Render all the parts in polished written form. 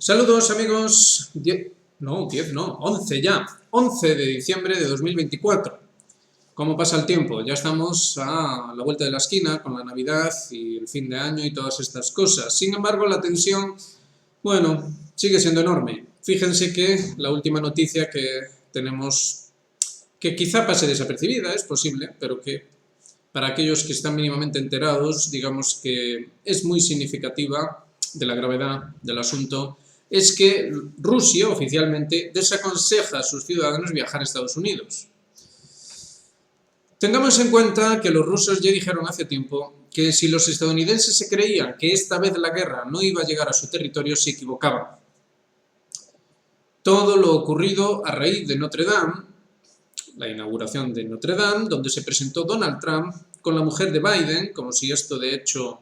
Saludos amigos, 11 ya, 11 de diciembre de 2024. ¿Cómo pasa el tiempo? Ya estamos a la vuelta de la esquina con la Navidad y el fin de año y todas estas cosas. Sin embargo, la tensión, sigue siendo enorme. Fíjense que la última noticia que tenemos, que quizá pase desapercibida, es posible, pero que para aquellos que están mínimamente enterados, digamos que es muy significativa de la gravedad del asunto, es que Rusia oficialmente desaconseja a sus ciudadanos viajar a Estados Unidos. Tengamos en cuenta que los rusos ya dijeron hace tiempo que si los estadounidenses se creían que esta vez la guerra no iba a llegar a su territorio, se equivocaban. Todo lo ocurrido a raíz de Notre Dame, la inauguración de Notre Dame, donde se presentó Donald Trump con la mujer de Biden, como si esto de hecho,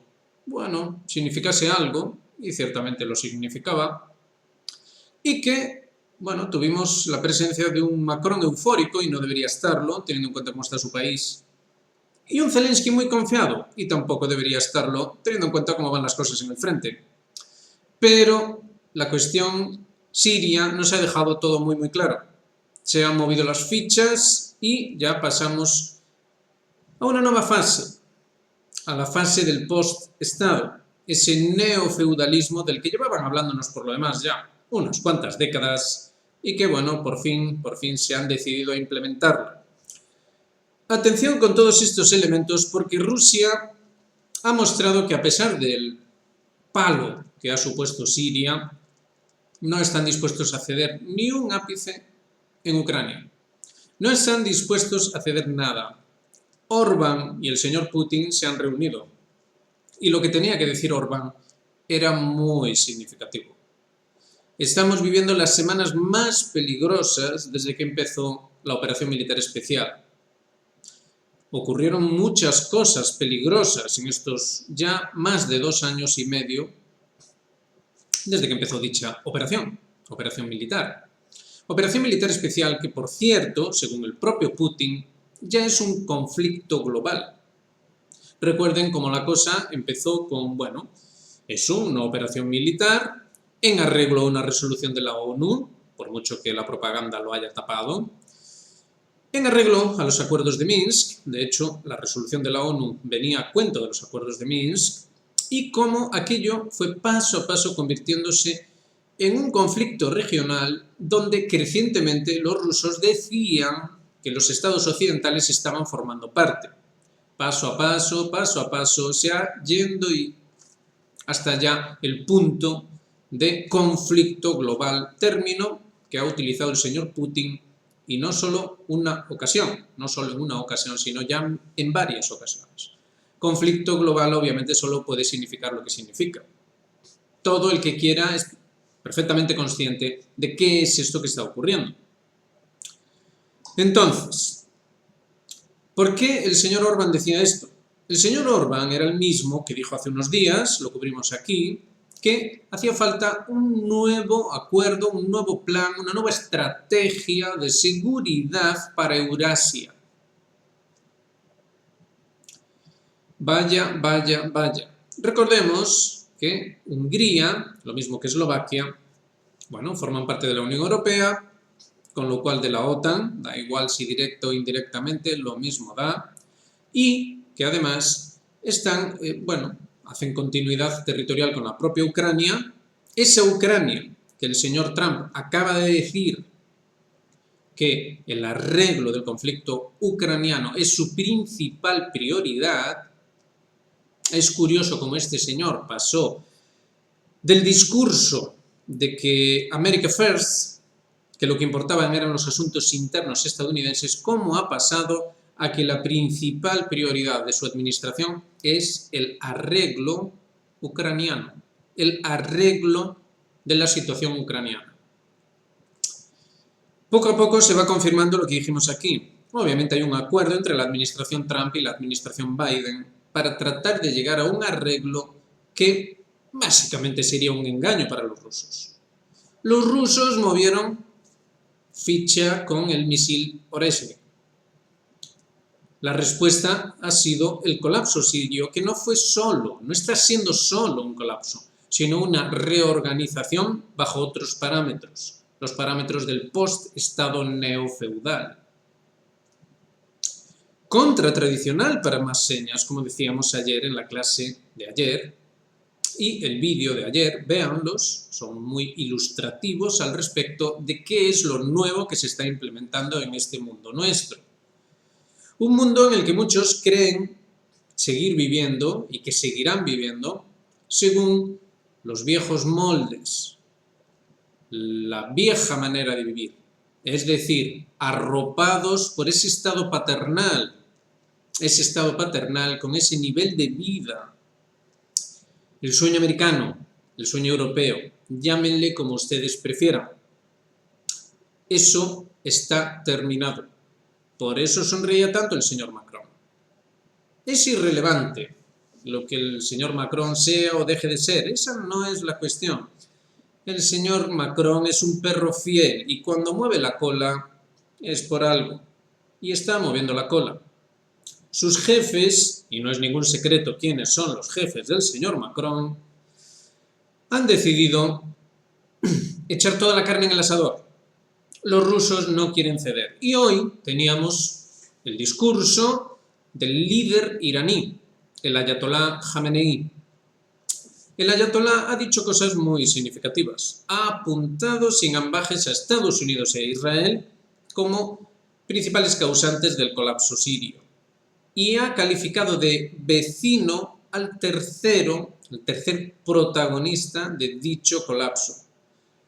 significase algo, y ciertamente lo significaba, y que, tuvimos la presencia de un Macron eufórico, y no debería estarlo, teniendo en cuenta cómo está su país, y un Zelensky muy confiado, y tampoco debería estarlo, teniendo en cuenta cómo van las cosas en el frente. Pero la cuestión siria nos ha dejado todo muy claro. Se han movido las fichas y ya pasamos a una nueva fase, a la fase del post-Estado, ese neofeudalismo del que llevaban hablándonos por lo demás ya unas cuantas décadas y que, por fin se han decidido a implementarlo. Atención con todos estos elementos porque Rusia ha mostrado que a pesar del palo que ha supuesto Siria, no están dispuestos a ceder ni un ápice en Ucrania. No están dispuestos a ceder nada. Orbán y el señor Putin se han reunido. Y lo que tenía que decir Orbán era muy significativo. Estamos viviendo las semanas más peligrosas desde que empezó la operación militar especial. Ocurrieron muchas cosas peligrosas en estos ya más de 2 años y medio desde que empezó dicha operación militar. Operación militar especial que, por cierto, según el propio Putin, ya es un conflicto global. Recuerden cómo la cosa empezó con, es una operación militar en arreglo a una resolución de la ONU, por mucho que la propaganda lo haya tapado, en arreglo a los acuerdos de Minsk. De hecho, la resolución de la ONU venía a cuento de los acuerdos de Minsk, y cómo aquello fue paso a paso convirtiéndose en un conflicto regional donde crecientemente los rusos decían que los estados occidentales estaban formando parte. Paso a paso, se ha yendo y hasta ya el punto de conflicto global, término que ha utilizado el señor Putin, y no solo en una ocasión, sino ya en varias ocasiones. Conflicto global obviamente solo puede significar lo que significa. Todo el que quiera es perfectamente consciente de qué es esto que está ocurriendo. Entonces, ¿por qué el señor Orbán decía esto? El señor Orbán era el mismo que dijo hace unos días, lo cubrimos aquí, que hacía falta un nuevo acuerdo, un nuevo plan, una nueva estrategia de seguridad para Eurasia. Vaya. Recordemos que Hungría, lo mismo que Eslovaquia, forman parte de la Unión Europea, con lo cual de la OTAN, da igual si directo o indirectamente, lo mismo da, y que además están, hacen continuidad territorial con la propia Ucrania. Esa Ucrania que el señor Trump acaba de decir que el arreglo del conflicto ucraniano es su principal prioridad. Es curioso cómo este señor pasó del discurso de que America First, que lo que importaban eran los asuntos internos estadounidenses, cómo ha pasado a que la principal prioridad de su administración es el arreglo ucraniano, el arreglo de la situación ucraniana. Poco a poco se va confirmando lo que dijimos aquí. Obviamente hay un acuerdo entre la administración Trump y la administración Biden para tratar de llegar a un arreglo que básicamente sería un engaño para los rusos. Los rusos movieron ficha con el misil Oresnik. La respuesta ha sido el colapso sirio, que no está siendo solo un colapso, sino una reorganización bajo otros parámetros, los parámetros del post-estado neofeudal. Contratradicional para más señas, como decíamos ayer en la clase de ayer, y el vídeo de ayer, véanlos, son muy ilustrativos al respecto de qué es lo nuevo que se está implementando en este mundo nuestro. Un mundo en el que muchos creen seguir viviendo y que seguirán viviendo según los viejos moldes, la vieja manera de vivir, es decir, arropados por ese estado paternal con ese nivel de vida. El sueño americano, el sueño europeo, llámenle como ustedes prefieran. Eso está terminado. Por eso sonreía tanto el señor Macron. Es irrelevante lo que el señor Macron sea o deje de ser, esa no es la cuestión. El señor Macron es un perro fiel y cuando mueve la cola es por algo. Y está moviendo la cola. Sus jefes, y no es ningún secreto quiénes son los jefes del señor Macron, han decidido echar toda la carne en el asador. Los rusos no quieren ceder. Y hoy teníamos el discurso del líder iraní, el ayatolá Jamenei. El ayatolá ha dicho cosas muy significativas. Ha apuntado sin ambajes a Estados Unidos e Israel como principales causantes del colapso sirio. Y ha calificado de vecino al tercer protagonista de dicho colapso.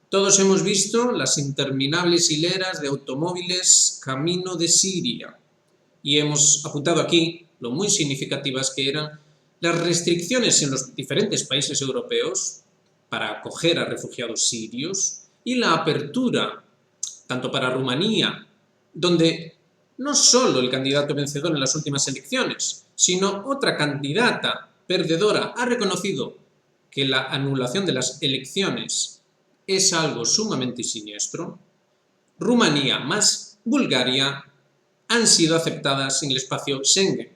Todos hemos visto las interminables hileras de automóviles camino de Siria y hemos apuntado aquí lo muy significativas que eran las restricciones en los diferentes países europeos para acoger a refugiados sirios y la apertura, tanto para Rumanía, donde no solo el candidato vencedor en las últimas elecciones, sino otra candidata perdedora ha reconocido que la anulación de las elecciones es algo sumamente siniestro. Rumanía más Bulgaria han sido aceptadas en el espacio Schengen.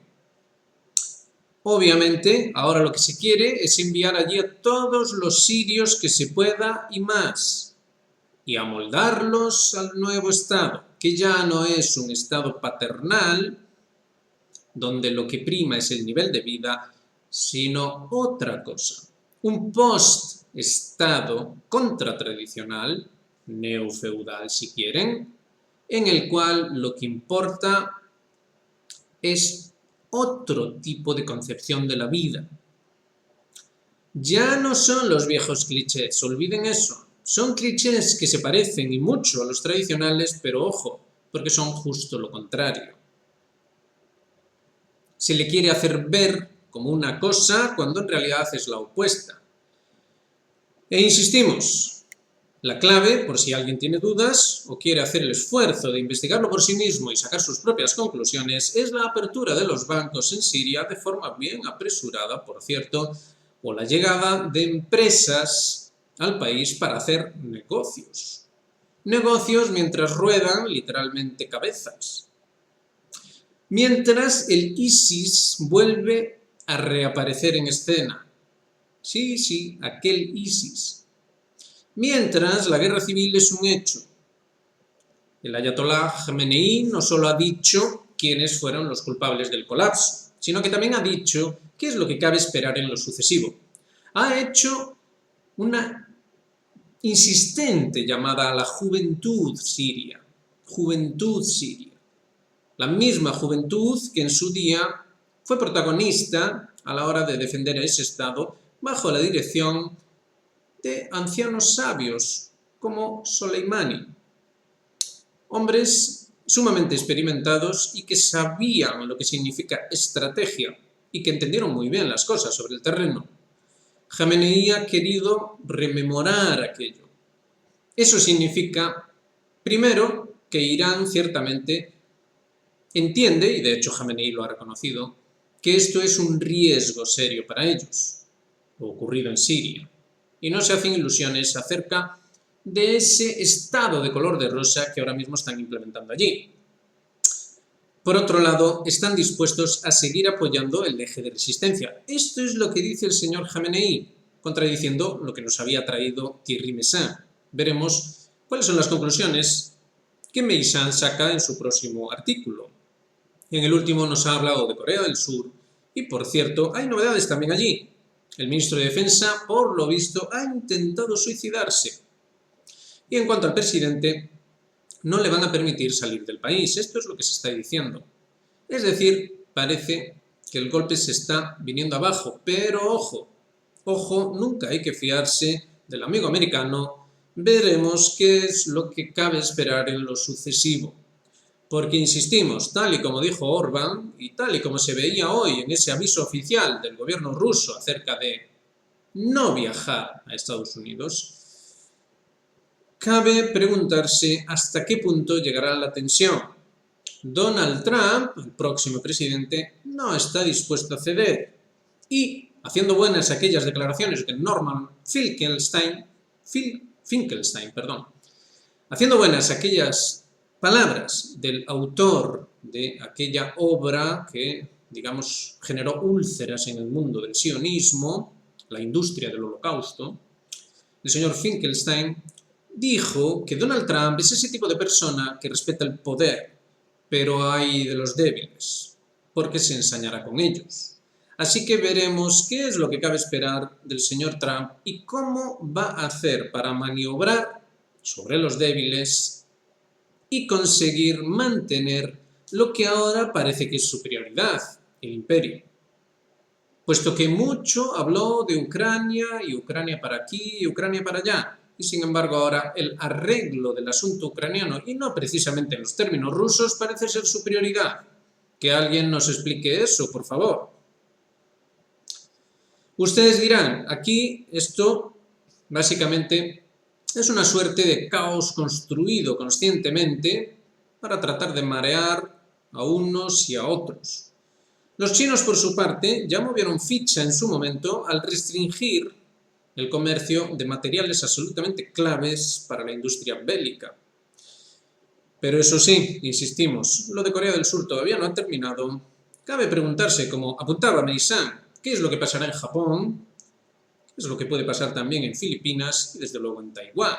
Obviamente, ahora lo que se quiere es enviar allí a todos los sirios que se pueda y más, y amoldarlos al nuevo Estado, que ya no es un Estado paternal, donde lo que prima es el nivel de vida, sino otra cosa, un post-Estado contratradicional, neofeudal si quieren, en el cual lo que importa es otro tipo de concepción de la vida. Ya no son los viejos clichés, olviden eso. Son clichés que se parecen y mucho a los tradicionales, pero ojo, porque son justo lo contrario. Se le quiere hacer ver como una cosa cuando en realidad es la opuesta. E insistimos, la clave, por si alguien tiene dudas o quiere hacer el esfuerzo de investigarlo por sí mismo y sacar sus propias conclusiones, es la apertura de los bancos en Siria de forma bien apresurada, por cierto, o la llegada de empresas al país para hacer negocios. Negocios mientras ruedan literalmente cabezas. Mientras el ISIS vuelve a reaparecer en escena. Sí, aquel ISIS. Mientras la guerra civil es un hecho. El ayatolá Jamenei no solo ha dicho quiénes fueron los culpables del colapso, sino que también ha dicho qué es lo que cabe esperar en lo sucesivo. Ha hecho una insistente llamada a la juventud siria. Juventud siria. La misma juventud que en su día fue protagonista a la hora de defender a ese Estado bajo la dirección de ancianos sabios como Soleimani, hombres sumamente experimentados y que sabían lo que significa estrategia y que entendieron muy bien las cosas sobre el terreno. Jamenei ha querido rememorar aquello. Eso significa, primero, que Irán ciertamente entiende, y de hecho Jamenei lo ha reconocido, que esto es un riesgo serio para ellos, lo ocurrido en Siria. Y no se hacen ilusiones acerca de ese estado de color de rosa que ahora mismo están implementando allí. Por otro lado, están dispuestos a seguir apoyando el eje de resistencia. Esto es lo que dice el señor Jamenei, contradiciendo lo que nos había traído Thierry Meyssan. Veremos cuáles son las conclusiones que Meyssan saca en su próximo artículo. En el último nos ha hablado de Corea del Sur y, por cierto, hay novedades también allí. El ministro de Defensa, por lo visto, ha intentado suicidarse. Y en cuanto al presidente, no le van a permitir salir del país. Esto es lo que se está diciendo. Es decir, parece que el golpe se está viniendo abajo, pero ojo, nunca hay que fiarse del amigo americano. Veremos qué es lo que cabe esperar en lo sucesivo. Porque insistimos, tal y como dijo Orbán y tal y como se veía hoy en ese aviso oficial del gobierno ruso acerca de no viajar a Estados Unidos, cabe preguntarse hasta qué punto llegará la tensión. Donald Trump, el próximo presidente, no está dispuesto a ceder y, haciendo buenas aquellas declaraciones de Norman Finkelstein, haciendo buenas aquellas palabras del autor de aquella obra que, digamos, generó úlceras en el mundo del sionismo, la industria del holocausto, el señor Finkelstein dijo que Donald Trump es ese tipo de persona que respeta el poder, pero hay de los débiles, porque se ensañará con ellos. Así que veremos qué es lo que cabe esperar del señor Trump y cómo va a hacer para maniobrar sobre los débiles y conseguir mantener lo que ahora parece que es su prioridad, el imperio. Puesto que mucho habló de Ucrania y Ucrania para aquí y Ucrania para allá, y sin embargo ahora el arreglo del asunto ucraniano, y no precisamente en los términos rusos, parece ser su prioridad. Que alguien nos explique eso, por favor. Ustedes dirán, aquí esto básicamente es una suerte de caos construido conscientemente para tratar de marear a unos y a otros. Los chinos, por su parte, ya movieron ficha en su momento al restringir el comercio de materiales absolutamente claves para la industria bélica. Pero eso sí, insistimos, lo de Corea del Sur todavía no ha terminado. Cabe preguntarse, como apuntaba Meyssan, ¿qué es lo que pasará en Japón? Es lo que puede pasar también en Filipinas y desde luego en Taiwán.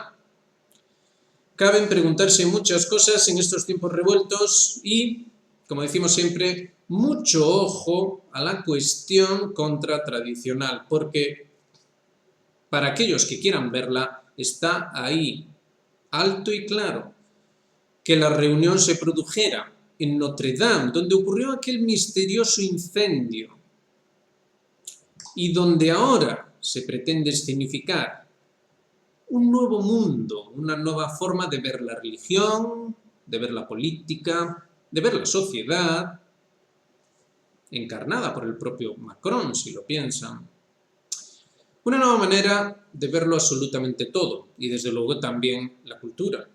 Caben preguntarse muchas cosas en estos tiempos revueltos y, como decimos siempre, mucho ojo a la cuestión contratradicional, porque para aquellos que quieran verla, está ahí, alto y claro, que la reunión se produjera en Notre Dame, donde ocurrió aquel misterioso incendio y donde ahora se pretende escenificar un nuevo mundo, una nueva forma de ver la religión, de ver la política, de ver la sociedad, encarnada por el propio Macron, si lo piensan. Una nueva manera de verlo absolutamente todo, y desde luego también la cultura.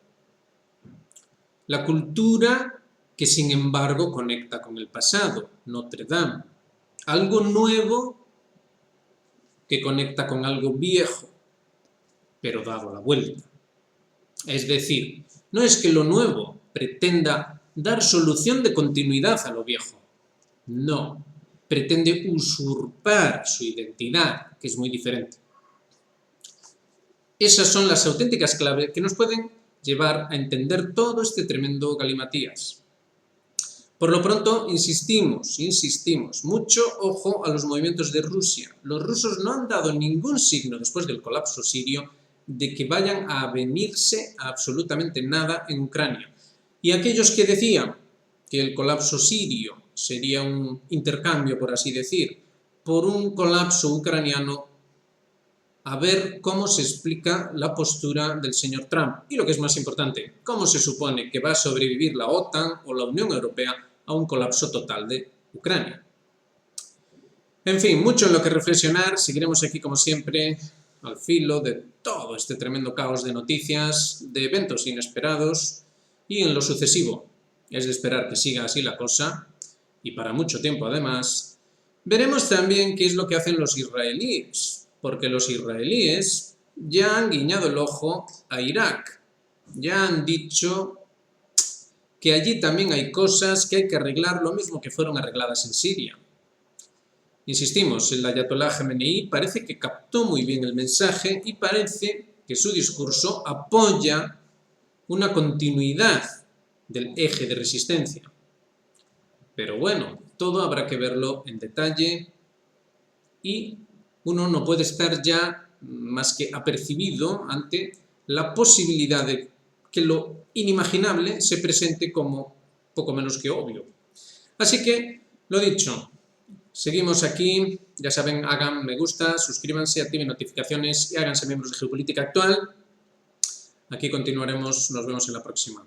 La cultura que sin embargo conecta con el pasado, Notre Dame. Algo nuevo que conecta con algo viejo, pero dado la vuelta. Es decir, no es que lo nuevo pretenda dar solución de continuidad a lo viejo. No, pretende usurpar su identidad, que es muy diferente. Esas son las auténticas claves que nos pueden llevar a entender todo este tremendo galimatías. Por lo pronto, insistimos, mucho ojo a los movimientos de Rusia. Los rusos no han dado ningún signo después del colapso sirio de que vayan a avenirse a absolutamente nada en Ucrania. Y aquellos que decían que el colapso sirio sería un intercambio, por así decir, por un colapso ucraniano, a ver cómo se explica la postura del señor Trump. Y lo que es más importante, cómo se supone que va a sobrevivir la OTAN o la Unión Europea a un colapso total de Ucrania. En fin, mucho en lo que reflexionar. Seguiremos aquí, como siempre, al filo de todo este tremendo caos de noticias, de eventos inesperados, y en lo sucesivo es de esperar que siga así la cosa, y para mucho tiempo además. Veremos también qué es lo que hacen los israelíes, porque los israelíes ya han guiñado el ojo a Irak, ya han dicho que allí también hay cosas que hay que arreglar, lo mismo que fueron arregladas en Siria. Insistimos, el ayatolá Jamenei parece que captó muy bien el mensaje y parece que su discurso apoya una continuidad del eje de resistencia. Pero bueno, todo habrá que verlo en detalle y uno no puede estar ya más que apercibido ante la posibilidad de que lo inimaginable se presente como poco menos que obvio. Así que, lo dicho, seguimos aquí, ya saben, hagan me gusta, suscríbanse, activen notificaciones y háganse miembros de Geopolítica Actual. Aquí continuaremos, nos vemos en la próxima.